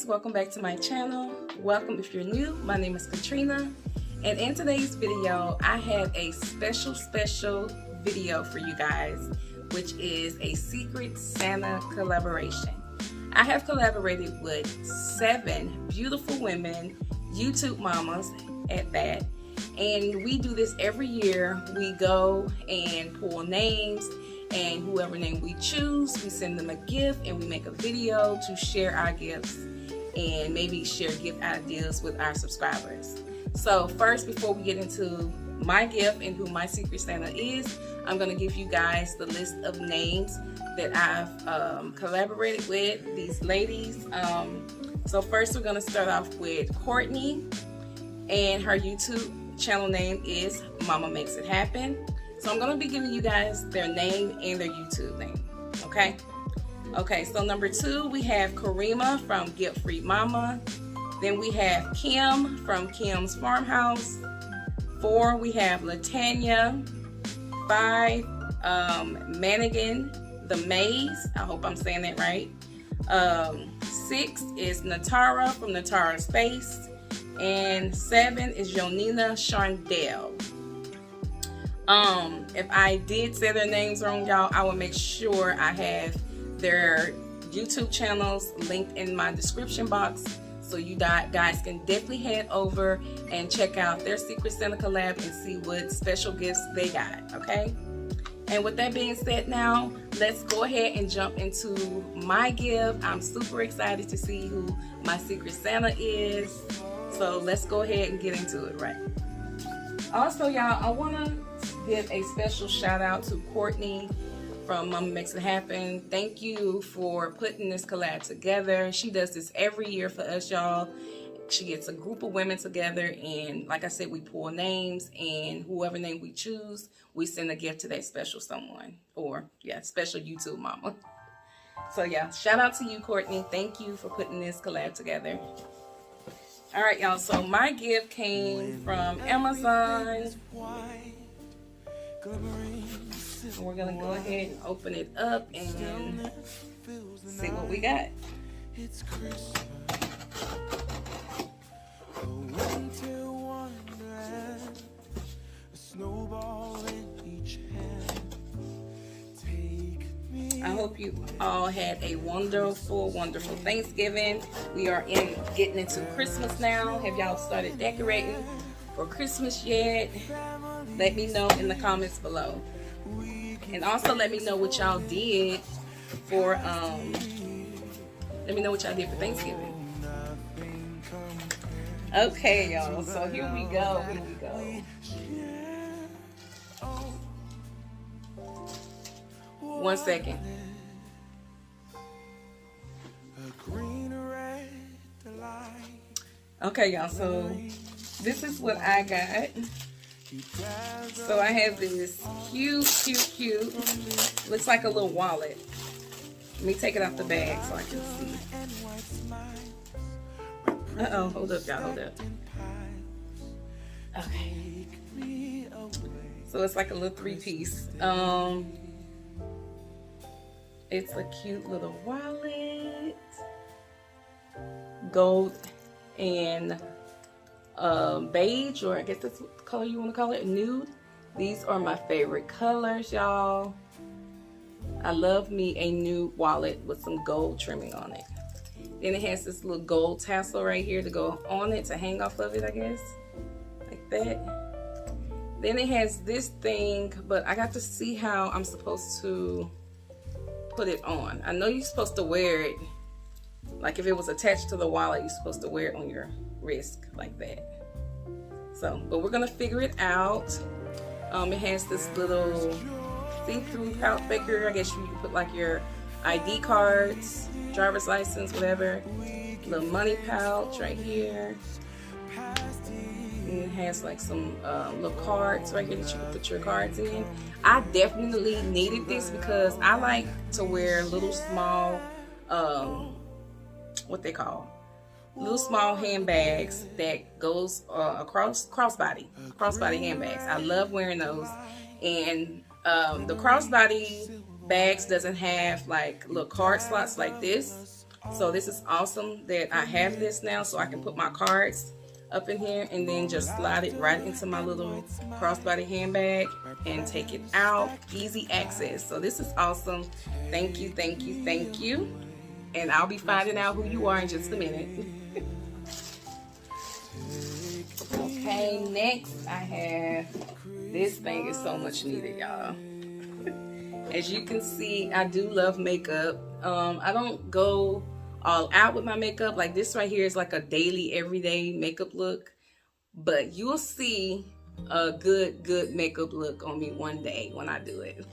welcome back to my channel. Welcome if you're new. My name is Katrina, and in today's video I have a special video for you guys, which is a Secret Santa collaboration. I have collaborated with 7 beautiful women, YouTube mamas at that, and we do this every year. We go and pull names, and whoever name we choose, we send them a gift and we make a video to share our gifts and maybe share gift ideas with our subscribers. So first, before we get into my gift and who my Secret Santa is, I'm going to give you guys the list of names that I've collaborated with these ladies. So first we're going to start off with Courtney, and her YouTube channel name is Mama Makes It Happen. So I'm going to be giving you guys their name and their YouTube name, okay? Okay, so number 2, we have Karima from Guilt Free Mama. Then we have Kim from Kim's Farmhouse. 4, we have Latanya. 5, Manigan the Maze. I hope I'm saying that right. 6 is Natara from Natara Space. And 7 is Jonina Sharndale. If I did say their names wrong, y'all, I will make sure I have their YouTube channels linked in my description box, so you guys can definitely head over and check out their Secret Santa collab and see what special gifts they got, okay? And with that being said, now let's go ahead and jump into my gift. I'm super excited to see who my Secret Santa is, so let's go ahead and get into it, right? Also, y'all, I want to give a special shout out to Courtney from Mama Makes It Happen. Thank you for putting this collab together. She does this every year for us, y'all. She gets a group of women together, and like I said, we pull names, and whoever name we choose, we send a gift to that special someone, or yeah, special YouTube mama. So yeah, shout out to you, Courtney. Thank you for putting this collab together. All right, y'all, so my gift came from Amazon. So we're gonna go ahead and open it up and see what we got. It's Christmas. Winter wonderland, a snowball in each hand. Take me. I hope you all had a wonderful Thanksgiving. We are getting into Christmas now. Have y'all started decorating for Christmas yet? Let me know in the comments below. And also let me know what y'all did for Thanksgiving. Okay, y'all, so here we go. One second. Okay, y'all, so this is what I got. So I have this cute, looks like a little wallet. Let me take it off the bag so I can see. Uh-oh, hold up, y'all, hold up. Okay. So it's like a little 3-piece. It's a cute little wallet. Gold and beige, or I guess that's what color you want to call it, nude. These are my favorite colors, y'all. I love me a nude wallet with some gold trimming on it. Then it has this little gold tassel right here to go on it, to hang off of it, I guess, like that. Then it has this thing, but I got to see how I'm supposed to put it on. I know you're supposed to wear it, like if it was attached to the wallet, you're supposed to wear it on your wrist like that. So, but we're gonna figure it out. It has this little see-through pouch baker. I guess you can put like your ID cards, driver's license, whatever. Little money pouch right here. And it has like some little cards right here that you can put your cards in. I definitely needed this because I like to wear little small, what they call, little small handbags that goes across crossbody handbags. I love wearing those, and the crossbody bags doesn't have like little card slots like this. So this is awesome that I have this now, so I can put my cards up in here and then just slide it right into my little crossbody handbag and take it out. Easy access. So this is awesome. Thank you, thank you, thank you. And I'll be finding out who you are in just a minute. Okay, next I have, this thing is so much needed, y'all. As you can see, I do love makeup. I don't go all out with my makeup. Like this right here is like a daily, everyday makeup look. But you'll see a good makeup look on me one day when I do it.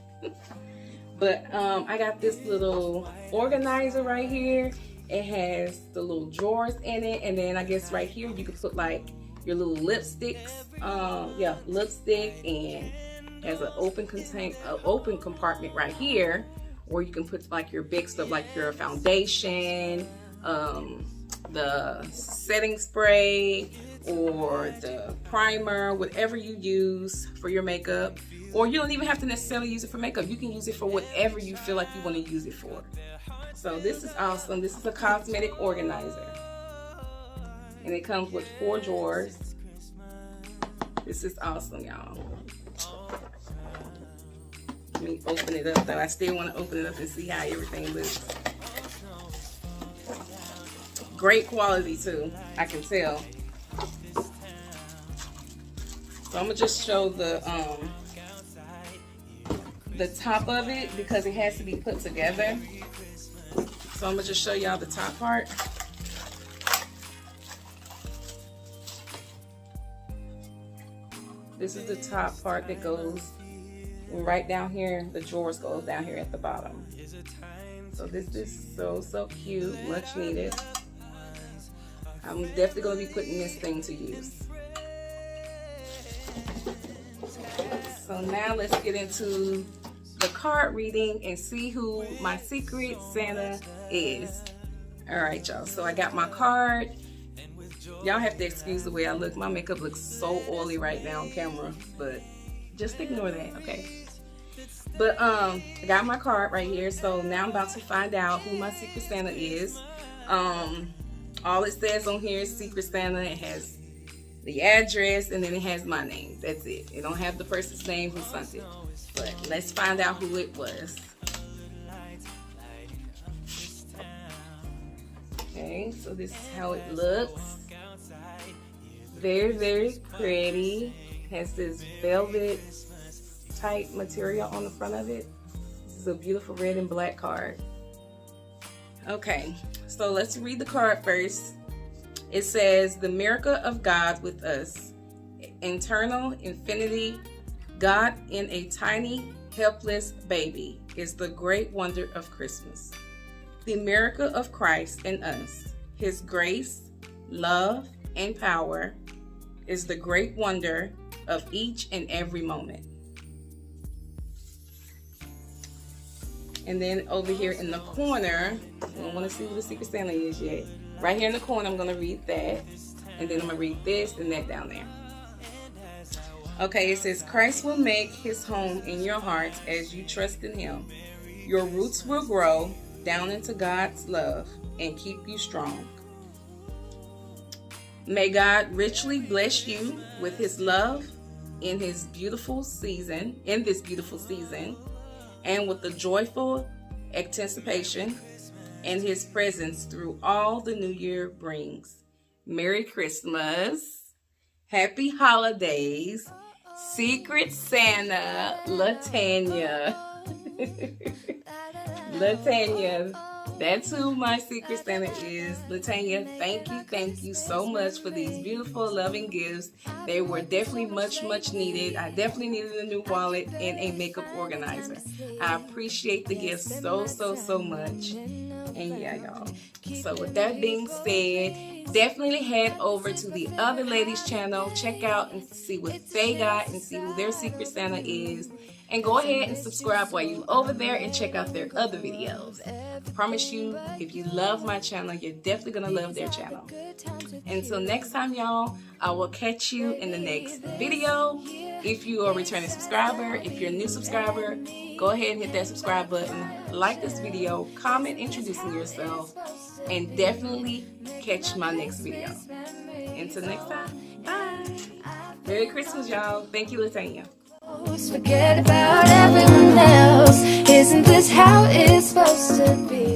But I got this little organizer right here. It has the little drawers in it. And then I guess right here you can put like your little lipsticks. Yeah, lipstick, and has an open compartment right here where you can put like your big stuff, like your foundation, the setting spray, or the primer, whatever you use for your makeup. Or you don't even have to necessarily use it for makeup. You can use it for whatever you feel like you want to use it for. So this is awesome. This is a cosmetic organizer. And it comes with 4 drawers. This is awesome, y'all. Let me open it up though. I still want to open it up and see how everything looks. Great quality too, I can tell. So I'm gonna just show the top of it because it has to be put together. So I'm gonna just show y'all the top part. This is the top part that goes right down here. The drawers go down here at the bottom. So this is so cute, much needed. I'm definitely going to be putting this thing to use. So now let's get into the card reading and see who my secret Santa is. All right, y'all. So I got my card. Y'all have to excuse the way I look. My makeup looks so oily right now on camera, but just ignore that, okay? But I got my card right here. So now I'm about to find out who my secret Santa is. All it says on here is Secret Santa. It has the address and then it has my name. That's it. It don't have the person's name who sent it. But let's find out who it was. Okay, so this is how it looks. Very pretty. Has this velvet type material on the front of it. This is a beautiful red and black card. Okay, so let's read the card first. It says, the miracle of God with us. Eternal infinity, God in a tiny, helpless baby is the great wonder of Christmas. The miracle of Christ in us, His grace, love, and power is the great wonder of each and every moment. And then over here in the corner, I don't want to see who the Secret Santa is yet. Right here in the corner, I'm going to read that. And then I'm going to read this and that down there. Okay, it says, Christ will make His home in your hearts as you trust in Him. Your roots will grow down into God's love and keep you strong. May God richly bless you with His love in this beautiful season, and with the joyful anticipation and His presence through all the new year brings. Merry Christmas, Happy Holidays, Secret Santa, Latanya. Latanya, that's who my Secret Santa is. Latanya, thank you so much for these beautiful, loving gifts. They were definitely much needed. I definitely needed a new wallet and a makeup organizer. I appreciate the gifts so much. And yeah, y'all. So with that being said, definitely head over to the other ladies' channel. Check out and see what they got and see who their Secret Santa is. And go ahead and subscribe while you're over there and check out their other videos. I promise you, if you love my channel, you're definitely going to love their channel. Until next time, y'all, I will catch you in the next video. If you are a returning subscriber, if you're a new subscriber, go ahead and hit that subscribe button. Like this video, comment introducing yourself, and definitely catch my next video. Until next time, bye. Merry Christmas, y'all. Thank you, Latanya. Forget about everyone else. Isn't this how it's supposed to be?